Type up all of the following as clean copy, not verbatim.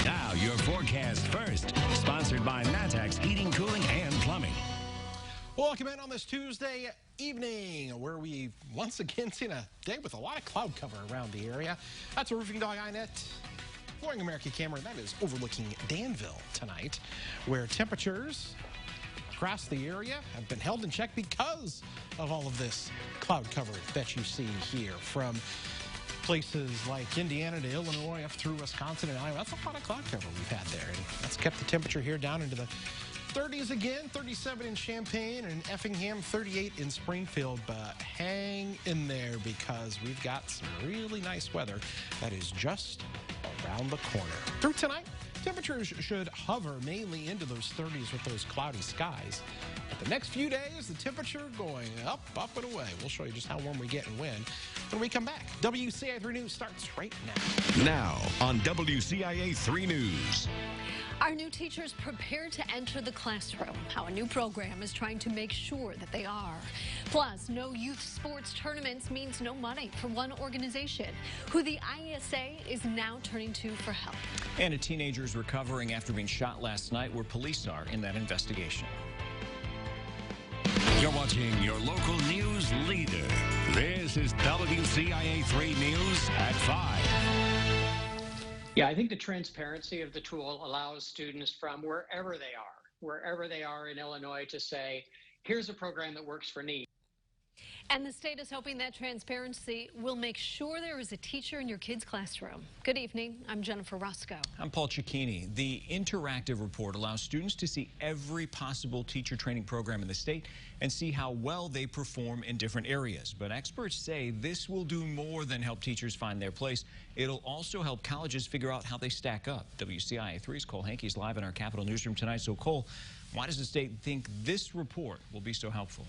Now, your forecast first, sponsored by Natex Heating, Cooling, and Plumbing. Welcome in on this Tuesday evening, where we've once again seen a day with a lot of cloud cover around the area. That's a Roofing Dog iNet Flooring America camera that is overlooking Danville tonight, where temperatures across the area have been held in check because of all of this cloud cover that you see here, from places like Indiana to Illinois up through Wisconsin and Iowa. That's a lot of cloud cover we've had there, and that's kept the temperature here down into the 30s again. 37 in Champaign and Effingham, 38 in Springfield. But hang in there, because we've got some really nice weather that is just around the corner. Through tonight, temperatures should hover mainly into those 30s with those cloudy skies. But the next few days, the temperature going up, up and away. We'll show you just how warm we get and when we come back. WCIA 3 News starts right now. Now on WCIA 3 News. Our new teachers prepare to enter the classroom. How a new program is trying to make sure that they are. Plus, no youth sports tournaments means no money for one organization, who the ISA is now turning to for help. And a teenager is recovering after being shot last night, where police are in that investigation. You're watching your local news leader. This is WCIA 3 News at 5. Yeah, I think the transparency of the tool allows students from wherever they are in Illinois, to say, here's a program that works for me. And the state is hoping that transparency will make sure there is a teacher in your kid's classroom. Good evening. I'm Jennifer Roscoe. I'm Paul Cicchini. The interactive report allows students to see every possible teacher training program in the state and see how well they perform in different areas. But experts say this will do more than help teachers find their place. It'll also help colleges figure out how they stack up. WCIA 3's Cole Hankey's live in our Capitol newsroom tonight. So, Cole, why does the state think this report will be so helpful?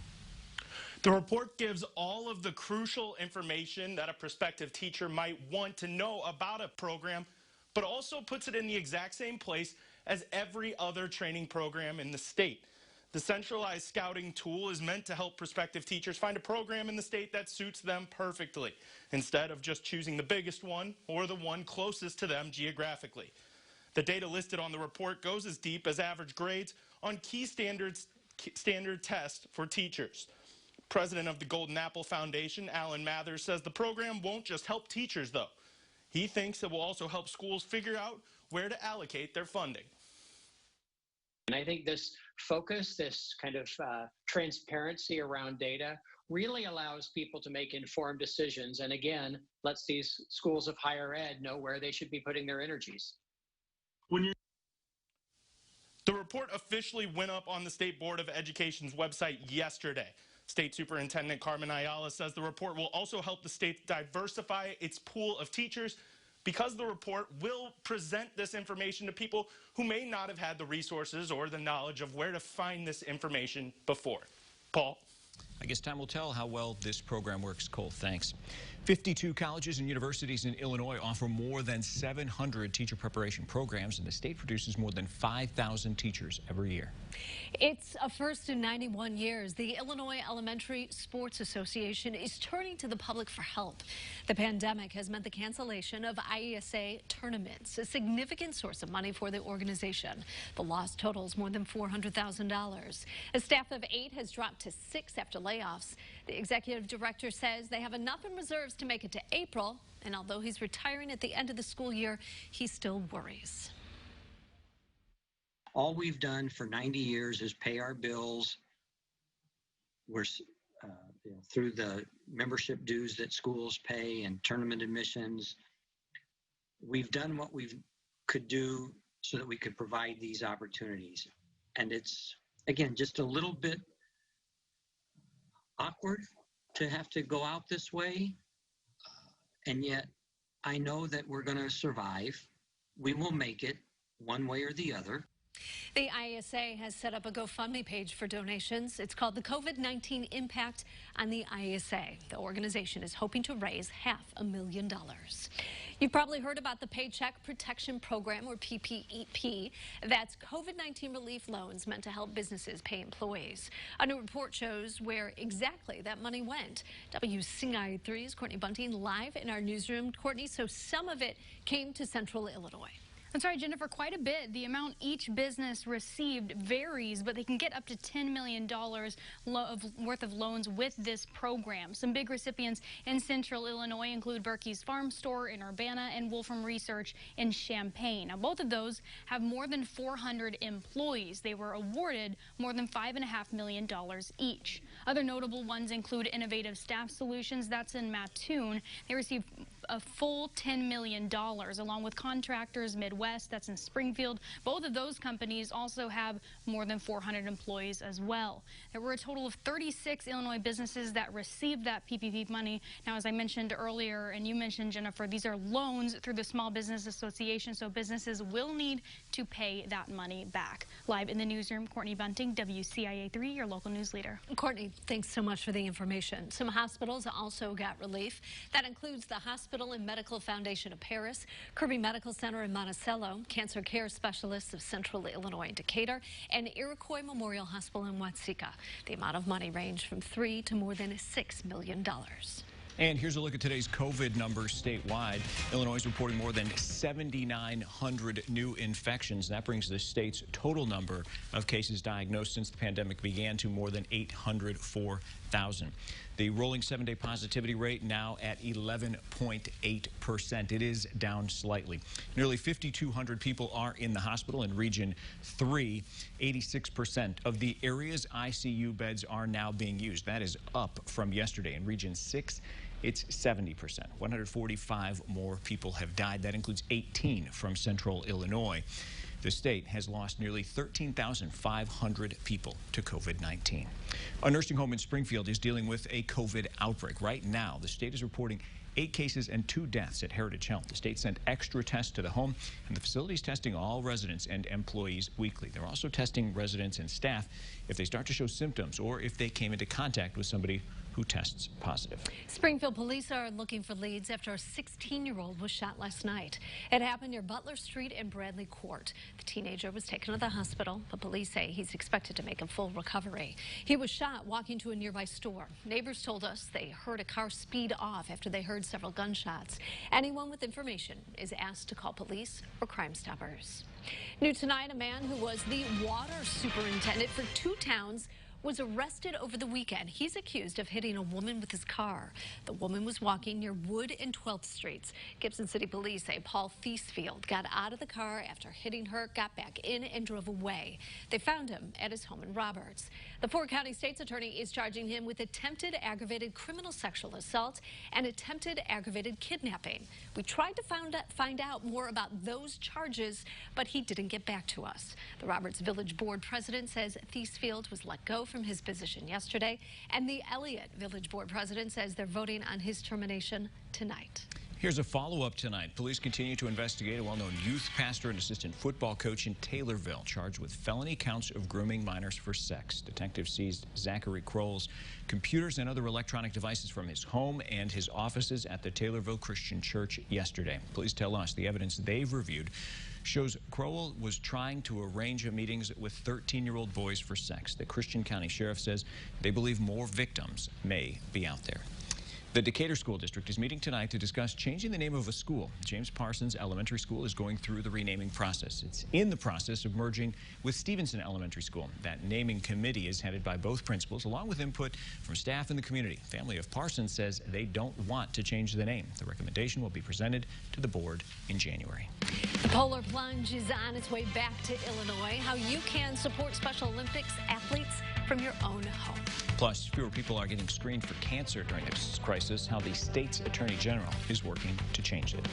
The report gives all of the crucial information that a prospective teacher might want to know about a program, but also puts it in the exact same place as every other training program in the state. The centralized scouting tool is meant to help prospective teachers find a program in the state that suits them perfectly, instead of just choosing the biggest one or the one closest to them geographically. The data listed on the report goes as deep as average grades on key standard tests for teachers. President of the Golden Apple Foundation, Alan Mathers, says the program won't just help teachers, though. He thinks it will also help schools figure out where to allocate their funding. And I think this focus, this kind of transparency around data, really allows people to make informed decisions, and again, lets these schools of higher ed know where they should be putting their energies. The report officially went up on the State Board of Education's website yesterday. State Superintendent Carmen Ayala says the report will also help the state diversify its pool of teachers, because the report will present this information to people who may not have had the resources or the knowledge of where to find this information before. Paul? I guess time will tell how well this program works. Cole, thanks. 52 colleges and universities in Illinois offer more than 700 teacher preparation programs, and the state produces more than 5,000 teachers every year. It's a first in 91 years. The Illinois Elementary Sports Association is turning to the public for help. The pandemic has meant the cancellation of ISA tournaments, a significant source of money for the organization. The loss totals more than $400,000. A staff of 8 has dropped to 6 after layoffs. The executive director says they have enough in reserves to make it to April, and although he's retiring at the end of the school year, he still worries. All we've done for 90 years is pay our bills. We're through the membership dues that schools pay and tournament admissions. We've done what we could do so that we could provide these opportunities. And it's, again, just a little bit awkward to have to go out this way. And yet I know that we're going to survive. We will make it one way or the other. The ISA has set up a GoFundMe page for donations. It's called the COVID-19 Impact on the ISA. The organization is hoping to raise $500,000. You've probably heard about the Paycheck Protection Program, or PPP. That's COVID-19 relief loans meant to help businesses pay employees. A new report shows where exactly that money went. WCIA 3's Courtney Bunting live in our newsroom. Courtney, so some of it came to Central Illinois. That's right, Jennifer, quite a bit. The amount each business received varies, but they can get up to $10 million worth of loans with this program. Some big recipients in Central Illinois include Berkey's Farm Store in Urbana and Wolfram Research in Champaign. Now, both of those have more than 400 employees. They were awarded more than $5.5 million each. Other notable ones include Innovative Staff Solutions, that's in Mattoon. They received a full $10 million, along with Contractors Midwest, that's in Springfield. Both of those companies also have more than 400 employees as well. There were a total of 36 Illinois businesses that received that PPP money. Now, as I mentioned earlier, and you mentioned, Jennifer, these are loans through the Small Business Association, so businesses will need to pay that money back. Live in the newsroom, Courtney Bunting, WCIA 3, your local news leader. Courtney, thanks so much for the information. Some hospitals also got relief. That includes the Hospital and Medical Foundation of Paris, Kirby Medical Center in Monticello, Cancer Care Specialists of Central Illinois in Decatur, and Iroquois Memorial Hospital in Watseka. The amount of money ranged from $3 to more than $6 million. And here's a look at today's COVID numbers statewide. Illinois is reporting more than 7,900 new infections. That brings the state's total number of cases diagnosed since the pandemic began to more than 804,000. The rolling 7-day positivity rate now at 11.8%. It is down slightly. Nearly 5,200 people are in the hospital in Region 3. 86% of the area's ICU beds are now being used. That is up from yesterday. In Region 6, it's 70%. 145 more people have died. That includes 18 from Central Illinois. The state has lost nearly 13,500 people to COVID-19. A nursing home in Springfield is dealing with a COVID outbreak. Right now, the state is reporting 8 cases and 2 deaths at Heritage Health. The state sent extra tests to the home, and the facility is testing all residents and employees weekly. They're also testing residents and staff if they start to show symptoms or if they came into contact with somebody who tests positive. Springfield police are looking for leads after a 16-year-old was shot last night. It happened near Butler Street and Bradley Court. The teenager was taken to the hospital, but police say he's expected to make a full recovery. He was shot walking to a nearby store. Neighbors told us they heard a car speed off after they heard several gunshots. Anyone with information is asked to call police or Crime Stoppers. New tonight, a man who was the water superintendent for 2 towns was arrested over the weekend. He's accused of hitting a woman with his car. The woman was walking near Wood and 12th Streets. Gibson City Police say Paul Thiesfield got out of the car after hitting her, got back in, and drove away. They found him at his home in Roberts. The Fort County State's Attorney is charging him with attempted aggravated criminal sexual assault and attempted aggravated kidnapping. We tried to find out more about those charges, but he didn't get back to us. The Roberts Village Board president says Thiesfield was let go from his position yesterday, and the Elliott Village Board president says they're voting on his termination tonight. Here's a follow-up tonight. Police continue to investigate a well-known youth pastor and assistant football coach in Taylorville, charged with felony counts of grooming minors for sex. Detectives seized Zachary Kroll's computers and other electronic devices from his home and his offices at the Taylorville Christian Church yesterday. Police tell us the evidence they've reviewed shows Crowell was trying to arrange meetings with 13-year-old boys for sex. The Christian County Sheriff says they believe more victims may be out there. The Decatur School District is meeting tonight to discuss changing the name of a school. James Parsons Elementary School is going through the renaming process. It's in the process of merging with Stevenson Elementary School. That naming committee is headed by both principals, along with input from staff and the community. Family of Parsons says they don't want to change the name. The recommendation will be presented to the board in January. The Polar Plunge is on its way back to Illinois. How you can support Special Olympics athletes from your own home. Plus, fewer people are getting screened for cancer during this crisis. How the state's attorney general is working to change it.